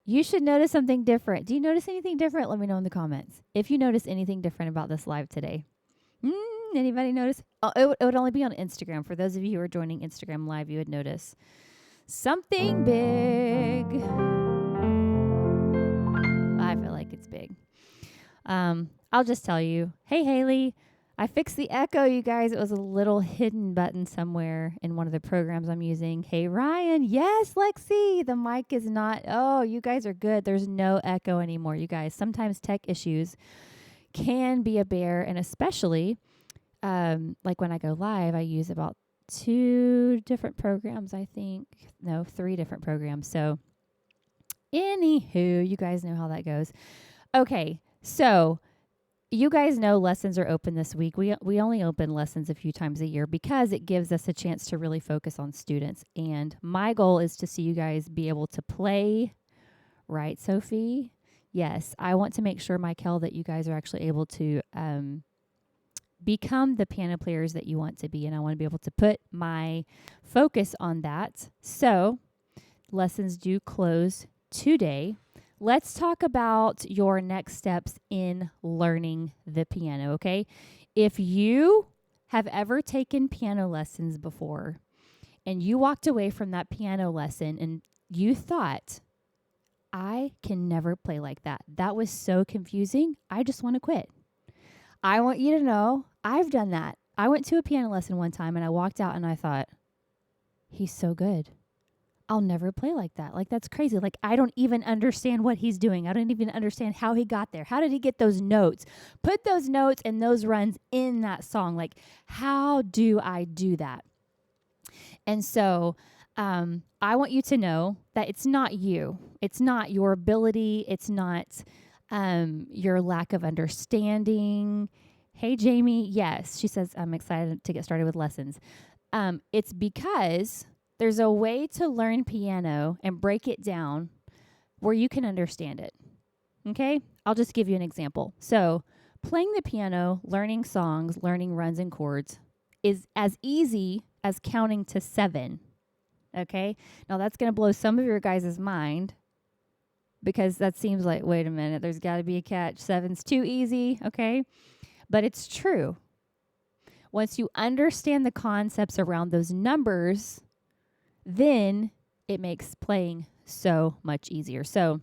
You should notice something different. Do you notice anything different? Let me know in the comments. If you notice anything different about this live today. Anybody notice? Oh, it would only be on Instagram. For those of you who are joining Instagram Live, you would notice something big. I feel like it's big. I'll just tell you. Hey, Haley. I fixed the echo, you guys. It was a little hidden button somewhere in one of the programs I'm using. Hey, Ryan. Yes, Lexi. The mic is not. Oh, you guys are good. There's no echo anymore, you guys. Sometimes tech issues can be a bear, and especially like when I go live, I use about 2 different programs, I think. No, 3 different programs. So, anywho, you guys know how that goes. Okay, so you guys know lessons are open this week. We only open lessons a few times a year because it gives us a chance to really focus on students. And my goal is to see you guys be able to play, right, Sophie? Yes, I want to make sure, Michael, that you guys are actually able to become the piano players that you want to be. And I want to be able to put my focus on that. So lessons do close today. Let's talk about your next steps in learning the piano, okay? If you have ever taken piano lessons before and you walked away from that piano lesson and you thought, I can never play like that. That was so confusing. I just want to quit. I want you to know I've done that. I went to a piano lesson one time and I walked out and I thought, he's so good. I'll never play like that. Like, that's crazy. Like, I don't even understand what he's doing. I don't even understand how he got there. How did he get those notes? Put those notes and those runs in that song. Like, how do I do that? And so I want you to know that it's not you. It's not your ability. It's not your lack of understanding. Hey, Jamie. Yes, she says, I'm excited to get started with lessons. It's because there's a way to learn piano and break it down where you can understand it. Okay? I'll just give you an example. So, playing the piano, learning songs, learning runs and chords is as easy as counting to 7. Okay? Now, that's going to blow some of your guys' mind because that seems like, wait a minute, there's got to be a catch. 7's too easy. Okay? But it's true. Once you understand the concepts around those numbers, then it makes playing so much easier. So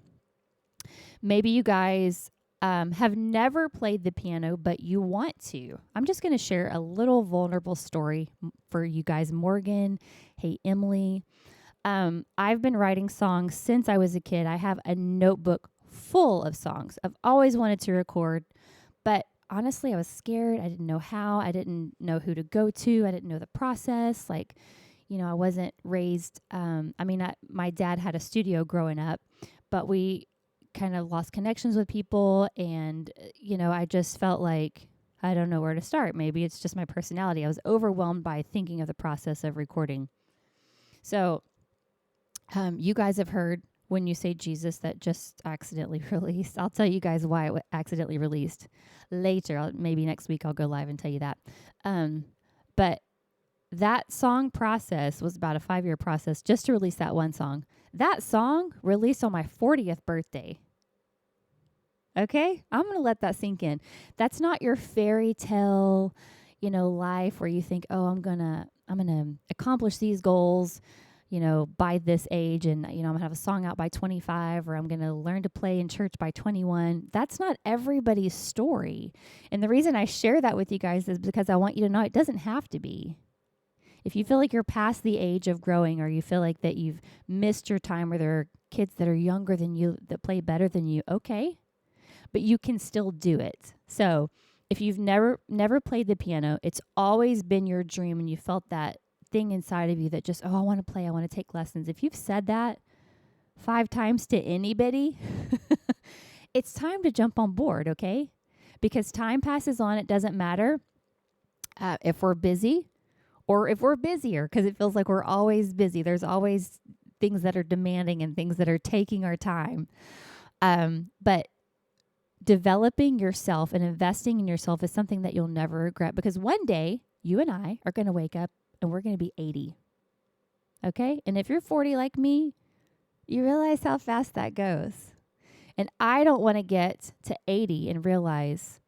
maybe you guys have never played the piano, but you want to. I'm just going to share a little vulnerable story for you guys. Morgan, hey, Emily. I've been writing songs since I was a kid. I have a notebook full of songs. I've always wanted to record, but honestly, I was scared. I didn't know how. I didn't know who to go to. I didn't know the process. Like, you know, I wasn't raised, my dad had a studio growing up, but we kind of lost connections with people. And, you know, I just felt like, I don't know where to start. Maybe it's just my personality. I was overwhelmed by thinking of the process of recording. So, you guys have heard when you say Jesus that just accidentally released. I'll tell you guys why it accidentally released later. Maybe next week I'll go live and tell you that. But that song process was about a 5-year process just to release that one song. That song released on my 40th birthday. Okay? I'm going to let that sink in. That's not your fairy tale, you know, life where you think, oh, I'm going to accomplish these goals, you know, by this age, and, you know, I'm going to have a song out by 25, or I'm going to learn to play in church by 21. That's not everybody's story. And the reason I share that with you guys is because I want you to know it doesn't have to be. If you feel like you're past the age of growing, or you feel like that you've missed your time, or there are kids that are younger than you that play better than you, okay, but you can still do it. So if you've never played the piano, it's always been your dream, and you felt that thing inside of you that just, oh, I want to play, I want to take lessons. If you've said that 5 times to anybody, it's time to jump on board, okay? Because time passes on. It doesn't matter if we're busy or if we're busier, because it feels like we're always busy. There's always things that are demanding and things that are taking our time. But developing yourself and investing in yourself is something that you'll never regret, because one day you and I are going to wake up and we're going to be 80. Okay? And if you're 40 like me, You realize how fast that goes. And I don't want to get to 80 and realize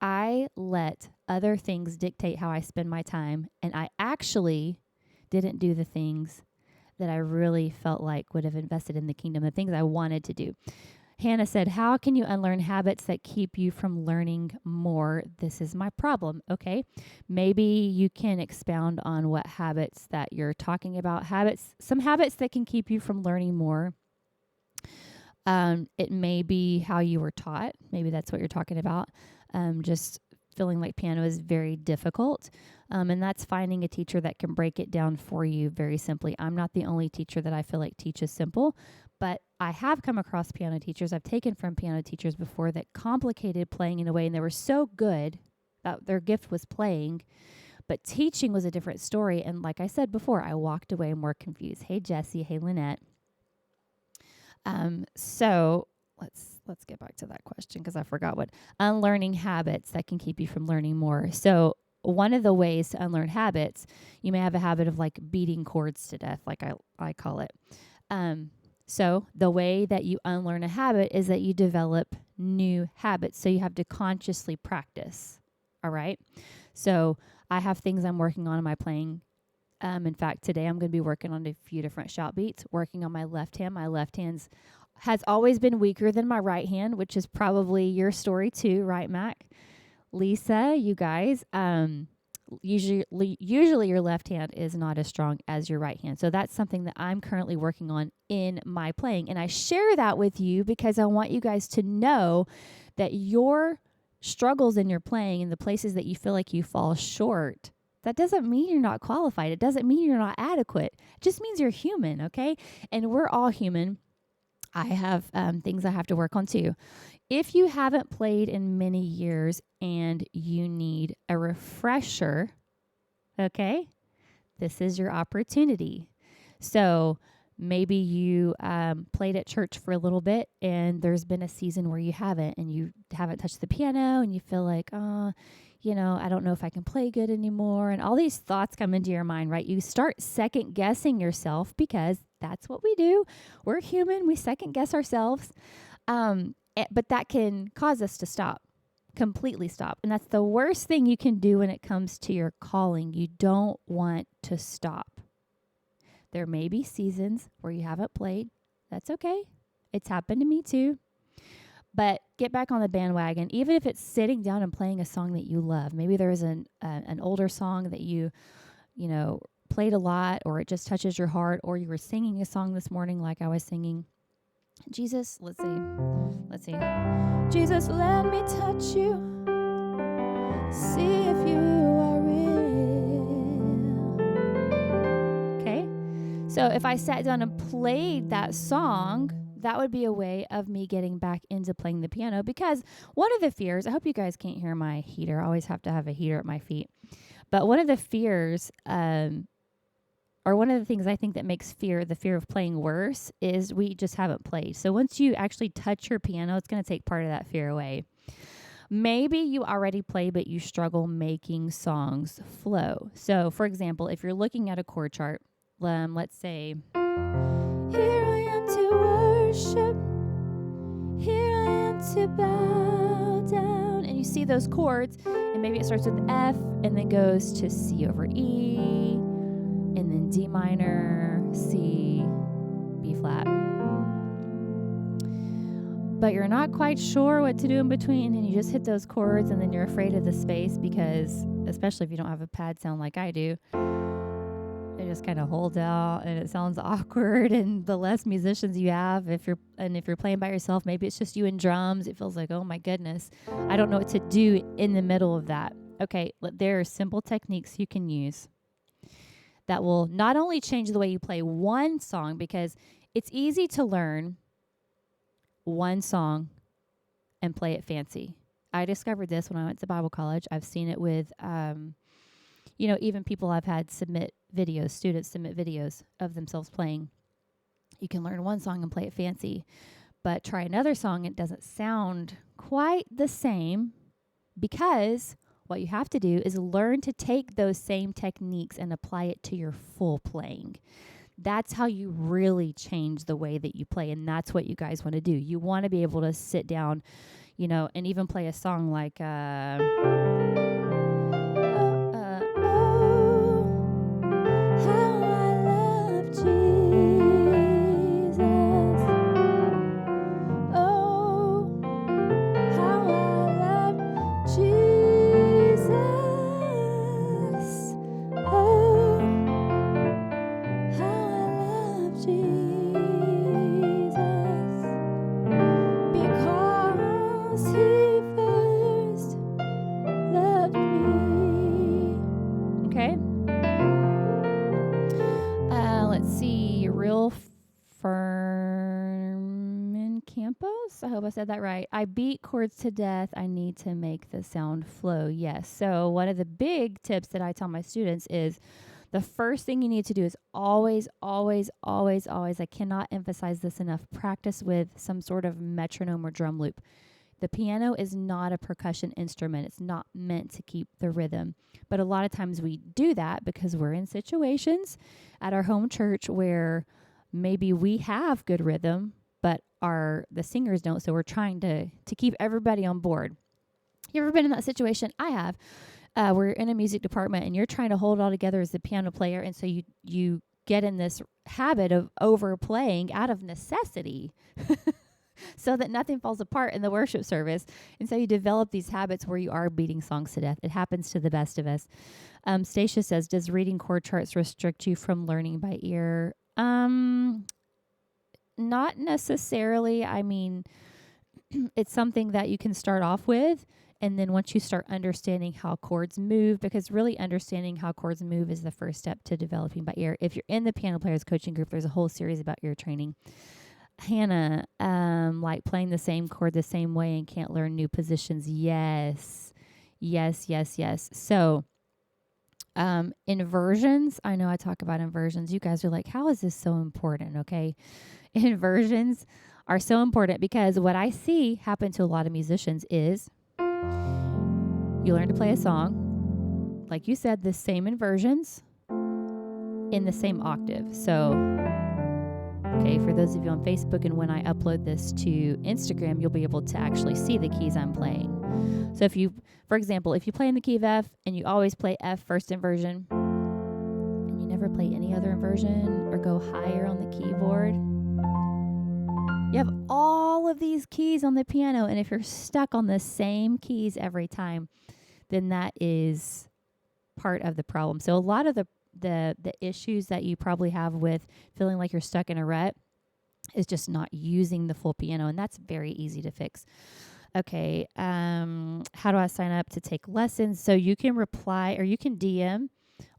I let other things dictate how I spend my time, and I actually didn't do the things that I really felt like would have invested in the kingdom, the things I wanted to do. Hannah said, how can you unlearn habits that keep you from learning more? This is my problem. Okay. Maybe you can expound on what habits that you're talking about. Some habits that can keep you from learning more. It may be how you were taught. Maybe that's what you're talking about. Just feeling like piano is very difficult. And that's finding a teacher that can break it down for you very simply. I'm not the only teacher that I feel like teaches simple, but I have come across piano teachers. I've taken from piano teachers before that complicated playing in a way, and they were so good that their gift was playing, but teaching was a different story. And like I said before, I walked away more confused. Hey, Jessie. Hey, Lynette. So let's get back to that question because I forgot what unlearning habits that can keep you from learning more. So one of the ways to unlearn habits, you may have a habit of like beating chords to death, like I call it. So the way that you unlearn a habit is that you develop new habits. So you have to consciously practice. All right. So I have things I'm working on in my playing. In fact, today I'm going to be working on a few different shout beats, working on my left hand. My left hand has always been weaker than my right hand, which is probably your story too, right, Mac? Lisa, you guys, usually your left hand is not as strong as your right hand. So that's something that I'm currently working on in my playing. And I share that with you because I want you guys to know that your struggles in your playing and the places that you feel like you fall short, that doesn't mean you're not qualified. It doesn't mean you're not adequate. It just means you're human, okay? And we're all human. I have things I have to work on too. If you haven't played in many years and you need a refresher, okay, this is your opportunity. So maybe you played at church for a little bit and there's been a season where you haven't and you haven't touched the piano and you feel like, I don't know if I can play good anymore. And all these thoughts come into your mind, right? You start second guessing yourself because that's what we do. We're human. We second guess ourselves. But that can cause us to stop, completely stop. And that's the worst thing you can do when it comes to your calling. You don't want to stop. There may be seasons where you haven't played. That's okay. It's happened to me too. But get back on the bandwagon, even if it's sitting down and playing a song that you love. Maybe there is an older song that you played a lot, or it just touches your heart, or you were singing a song this morning like I was singing. Jesus, let's see. Jesus, let me touch you. See if you are real. Okay? So if I sat down and played that song, that would be a way of me getting back into playing the piano, because one of the fears, I hope you guys can't hear my heater. I always have to have a heater at my feet. But one of the fears, or one of the things I think that makes the fear of playing worse, is we just haven't played. So once you actually touch your piano, it's going to take part of that fear away. Maybe you already play, but you struggle making songs flow. So for example, if you're looking at a chord chart, let's say, here I am to worship, here I am to bow down. And you see those chords, and maybe it starts with F and then goes to C over E, and then D minor, C, B flat. But you're not quite sure what to do in between, and you just hit those chords, and then you're afraid of the space because, especially if you don't have a pad sound like I do, it just kind of holds out and it sounds awkward. And the less musicians you have, if you're playing by yourself, maybe it's just you and drums, it feels like, oh my goodness, I don't know what to do in the middle of that. Okay, there are simple techniques you can use that will not only change the way you play one song, because it's easy to learn one song and play it fancy. I discovered this when I went to Bible college. I've seen it with, even people I've had students submit videos of themselves playing. You can learn one song and play it fancy, but try another song, it doesn't sound quite the same, because what you have to do is learn to take those same techniques and apply it to your full playing. That's how you really change the way that you play. And that's what you guys want to do. You want to be able to sit down, and even play a song like, how I love Jesus. Oh, how I love Jesus. Oh, how I love Jesus. Because he first loved me. Okay. Let's see. Real Furman Campos. I hope I said that right. I beat chords to death. I need to make the sound flow. Yes. So one of the big tips that I tell my students is the first thing you need to do is always, always, always, always, I cannot emphasize this enough, practice with some sort of metronome or drum loop. The piano is not a percussion instrument. It's not meant to keep the rhythm. But a lot of times we do that because we're in situations at our home church where maybe we have good rhythm, but the singers don't. So we're trying to keep everybody on board. You ever been in that situation? I have. We're in a music department and you're trying to hold it all together as the piano player. And so you get in this habit of overplaying out of necessity. So that nothing falls apart in the worship service. And so you develop these habits where you are beating songs to death. It happens to the best of us. Stacia says, does reading chord charts restrict you from learning by ear? Not necessarily. I mean, it's something that you can start off with. And then once you start understanding how chords move, because really understanding how chords move is the first step to developing by ear. If you're in the Piano Players Coaching Group, there's a whole series about ear training. Hannah, like playing the same chord the same way and can't learn new positions. Yes. So, inversions, I know I talk about inversions. You guys are like, how is this so important? Okay. Inversions are so important because what I see happen to a lot of musicians is you learn to play a song, like you said, the same inversions in the same octave. So, okay, for those of you on Facebook, and when I upload this to Instagram, you'll be able to actually see the keys I'm playing. So for example, if you play in the key of F and you always play F first inversion, and you never play any other inversion or go higher on the keyboard, you have all of these keys on the piano, and if you're stuck on the same keys every time, then that is part of the problem. So a lot of the issues that you probably have with feeling like you're stuck in a rut is just not using the full piano, and that's very easy to fix. Okay, how do I sign up to take lessons? So you can reply or you can DM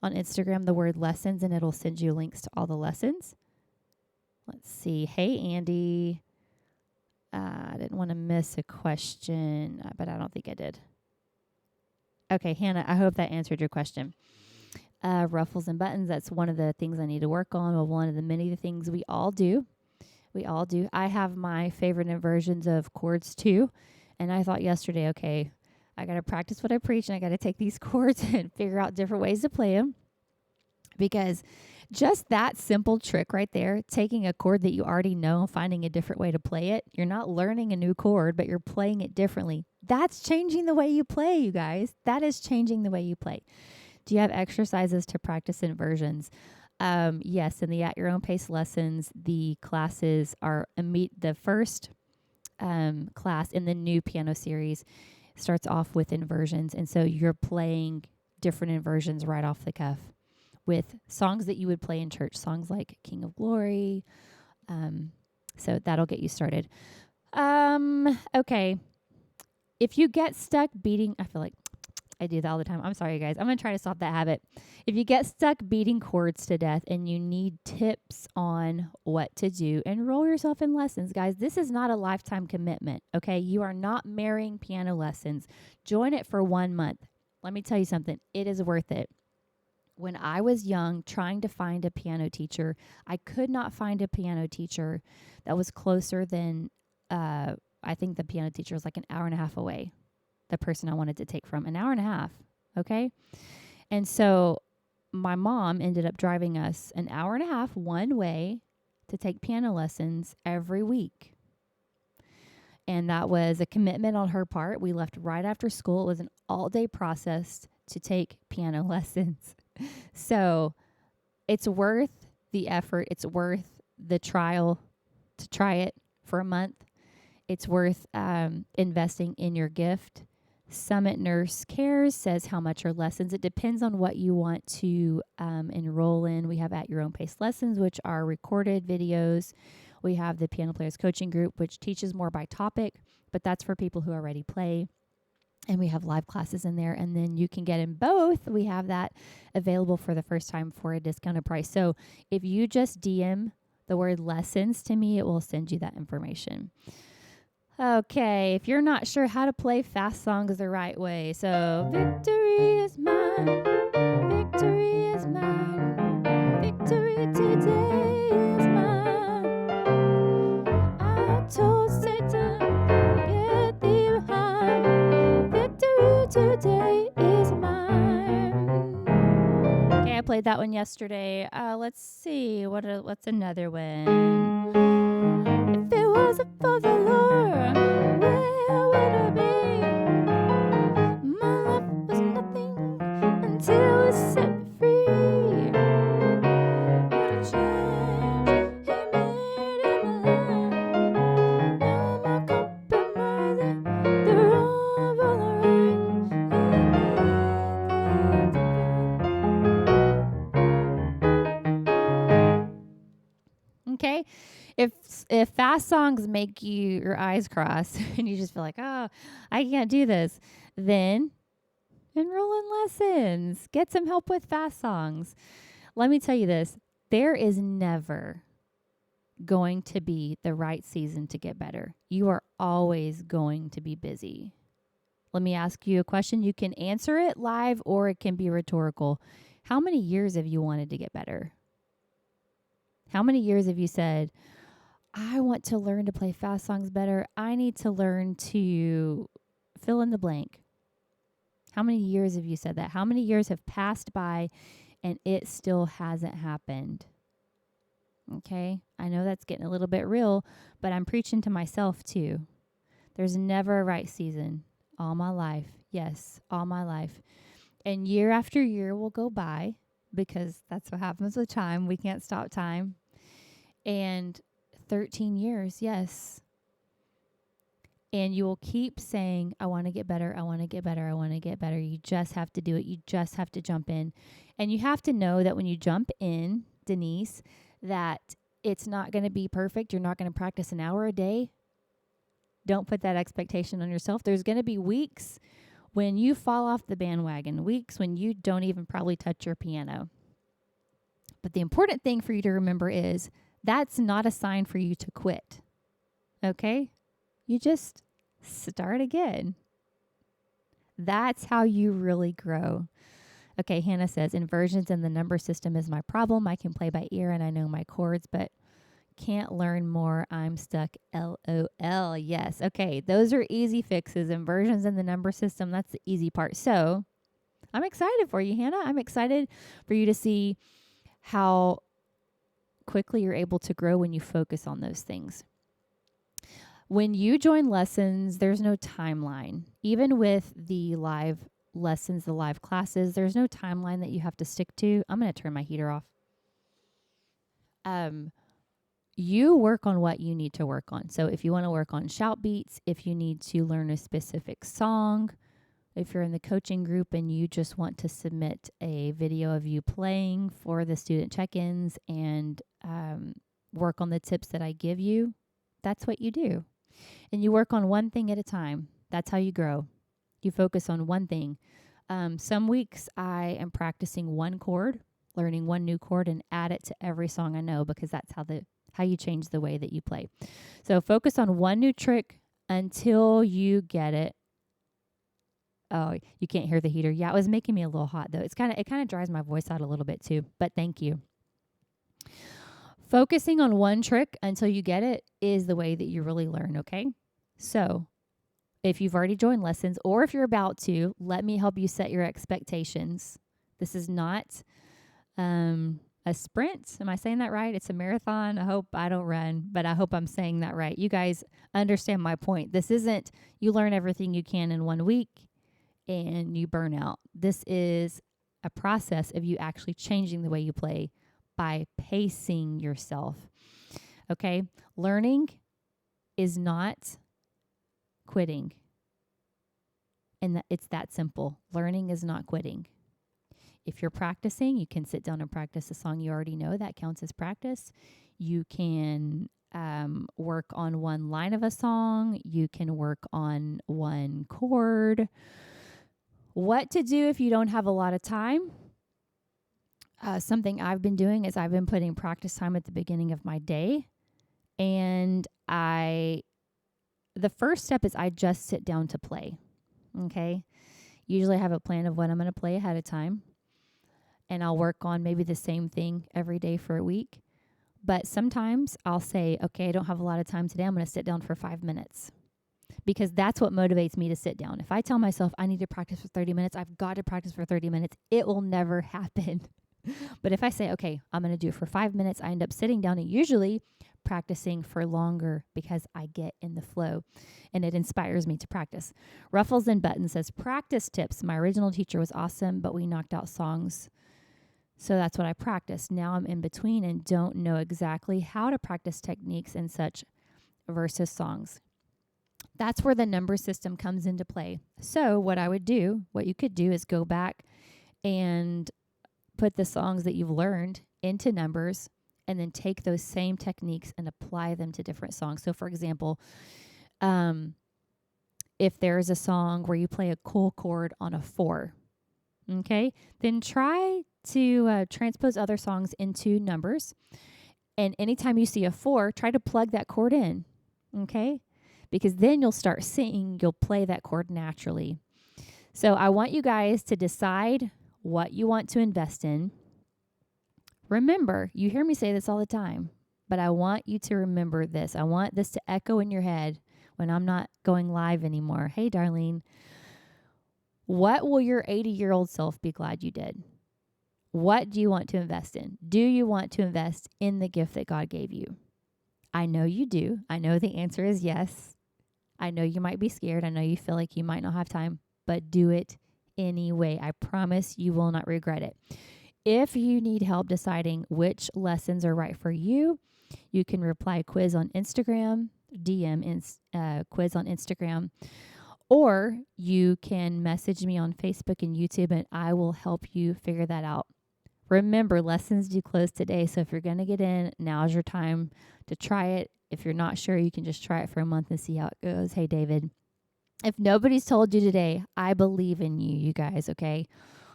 on Instagram the word lessons, and it'll send you links to all the lessons. Let's see. Hey, Andy. I didn't want to miss a question, but I don't think I did. Okay, Hannah, I hope that answered your question. Ruffles and buttons, that's one of the things I need to work on. Well, one of the many things we all do. I have my favorite inversions of chords too. And I thought yesterday, okay, I got to practice what I preach and I got to take these chords and figure out different ways to play them. Because just that simple trick right there, taking a chord that you already know and finding a different way to play it, you're not learning a new chord, but you're playing it differently. That's changing the way you play, you guys. That is changing the way you play. Do you have exercises to practice inversions? Yes, in the At Your Own Pace lessons, the classes are the first class in the new piano series starts off with inversions. And so you're playing different inversions right off the cuff with songs that you would play in church, songs like King of Glory. So that'll get you started. Okay. If you get stuck beating, I feel like I do that all the time. I'm sorry, guys. I'm going to try to stop that habit. If you get stuck beating chords to death and you need tips on what to do, enroll yourself in lessons, guys. This is not a lifetime commitment, okay? You are not marrying piano lessons. Join it for 1 month. Let me tell you something. It is worth it. When I was young, trying to find a piano teacher, I could not find a piano teacher that was closer than, I think the piano teacher was like an hour and a half away. The person I wanted to take from, an hour and a half, okay? And so my mom ended up driving us an hour and a half one way to take piano lessons every week. And that was a commitment on her part. We left right after school. It was an all-day process to take piano lessons. So it's worth the effort. It's worth the trial to try it for a month. It's worth investing in your gift. Summit Nurse Cares says how much are lessons. It depends on what you want to enroll in. We have At Your Own Pace lessons, which are recorded videos. We have the Piano Players Coaching Group, which teaches more by topic, but that's for people who already play. And we have live classes in there. And then you can get in both. We have that available for the first time for a discounted price. So if you just DM the word lessons to me, it will send you that information. Okay, if you're not sure how to play fast songs the right way, so victory is mine, victory is mine, victory today is mine. I told Satan, get thee behind, victory today is mine. Okay, I played that one yesterday. Let's see, what's another one? If it wasn't for the Lord, where would I be? My life was nothing until He set me free. What a change He made in my life. No more compromising, the wrong for the right. Okay. If fast songs make your eyes cross and you just feel like, oh, I can't do this, then enroll in lessons. Get some help with fast songs. Let me tell you this. There is never going to be the right season to get better. You are always going to be busy. Let me ask you a question. You can answer it live or it can be rhetorical. How many years have you wanted to get better? How many years have you said, I want to learn to play fast songs better. I need to learn to fill in the blank. How many years have you said that? How many years have passed by and it still hasn't happened? Okay, I know that's getting a little bit real, but I'm preaching to myself too. There's never a right season. All my life. Yes, all my life. And year after year will go by because that's what happens with time. We can't stop time. And 13 years, yes. And you will keep saying, I want to get better, I want to get better, I want to get better. You just have to do it. You just have to jump in. And you have to know that when you jump in, Denise, that it's not going to be perfect. You're not going to practice an hour a day. Don't put that expectation on yourself. There's going to be weeks when you fall off the bandwagon, weeks when you don't even probably touch your piano. But the important thing for you to remember is that's not a sign for you to quit. Okay? You just start again. That's how you really grow. Okay, Hannah says, inversions in the number system is my problem. I can play by ear and I know my chords, but can't learn more. I'm stuck. LOL. Yes. Okay, those are easy fixes. Inversions in the number system, that's the easy part. So I'm excited for you, Hannah. I'm excited for you to see how quickly you're able to grow when you focus on those things. When you join lessons, there's no timeline. Even with the live lessons, the live classes, there's no timeline that you have to stick to. I'm going to turn my heater off. You work on what you need to work on. So if you want to work on shout beats, if you need to learn a specific song, if you're in the coaching group and you just want to submit a video of you playing for the student check-ins and work on the tips that I give you, that's what you do. And you work on one thing at a time. That's how you grow. You focus on one thing. Some weeks I am practicing one chord, learning one new chord, and add it to every song I know because that's how you change the way that you play. So focus on one new trick until you get it. Oh, you can't hear the heater. Yeah, it was making me a little hot though. It kind of dries my voice out a little bit too, but thank you. Focusing on one trick until you get it is the way that you really learn, okay? So if you've already joined lessons or if you're about to, let me help you set your expectations. This is not a sprint. Am I saying that right? It's a marathon. I hope I don't run, but I hope I'm saying that right. You guys understand my point. This isn't you learn everything you can in 1 week and you burn out. This is a process of you actually changing the way you play by pacing yourself. Okay? Learning is not quitting. And it's that simple. Learning is not quitting. If you're practicing, you can sit down and practice a song you already know. That counts as practice. You can work on one line of a song. You can work on one chord. What to do if you don't have a lot of time? Something I've been doing is I've been putting practice time at the beginning of my day. And the first step is I just sit down to play. Okay? Usually I have a plan of what I'm going to play ahead of time. And I'll work on maybe the same thing every day for a week. But sometimes I'll say, okay, I don't have a lot of time today. I'm going to sit down for 5 minutes. Because that's what motivates me to sit down. If I tell myself I need to practice for 30 minutes, I've got to practice for 30 minutes, it will never happen. But if I say, okay, I'm going to do it for 5 minutes, I end up sitting down and usually practicing for longer because I get in the flow and it inspires me to practice. Ruffles and Buttons says, practice tips. My original teacher was awesome, but we knocked out songs. So that's what I practiced. Now I'm in between and don't know exactly how to practice techniques and such versus songs. That's where the number system comes into play. So what you could do is go back and put the songs that you've learned into numbers and then take those same techniques and apply them to different songs. So for example, if there's a song where you play a cool chord on a 4, okay, then try to transpose other songs into numbers. And anytime you see a 4, try to plug that chord in, okay? Because then you'll start singing, you'll play that chord naturally. So I want you guys to decide what you want to invest in. Remember, you hear me say this all the time, but I want you to remember this. I want this to echo in your head when I'm not going live anymore. Hey, Darlene, what will your 80-year-old self be glad you did? What do you want to invest in? Do you want to invest in the gift that God gave you? I know you do. I know the answer is yes. I know you might be scared. I know you feel like you might not have time, but do it anyway. I promise you will not regret it. If you need help deciding which lessons are right for you, you can reply quiz on Instagram, quiz on Instagram, or you can message me on Facebook and YouTube, and I will help you figure that out. Remember, lessons do close today, so if you're going to get in, now's your time to try it. If you're not sure, you can just try it for a month and see how it goes. Hey, David, if nobody's told you today, I believe in you, you guys, okay?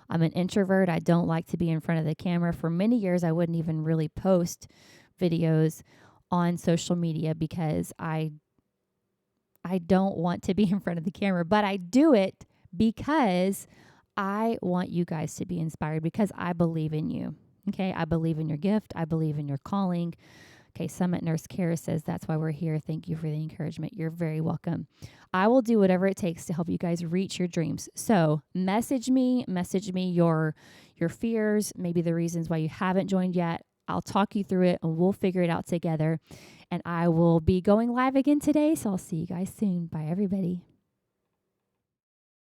I'm an introvert. I don't like to be in front of the camera. For many years, I wouldn't even really post videos on social media because I don't want to be in front of the camera, but I do it because I want you guys to be inspired because I believe in you. Okay, I believe in your gift. I believe in your calling. Okay, Summit Nurse Care says that's why we're here. Thank you for the encouragement. You're very welcome. I will do whatever it takes to help you guys reach your dreams. So message me your fears, maybe the reasons why you haven't joined yet. I'll talk you through it and we'll figure it out together. And I will be going live again today. So I'll see you guys soon. Bye, everybody.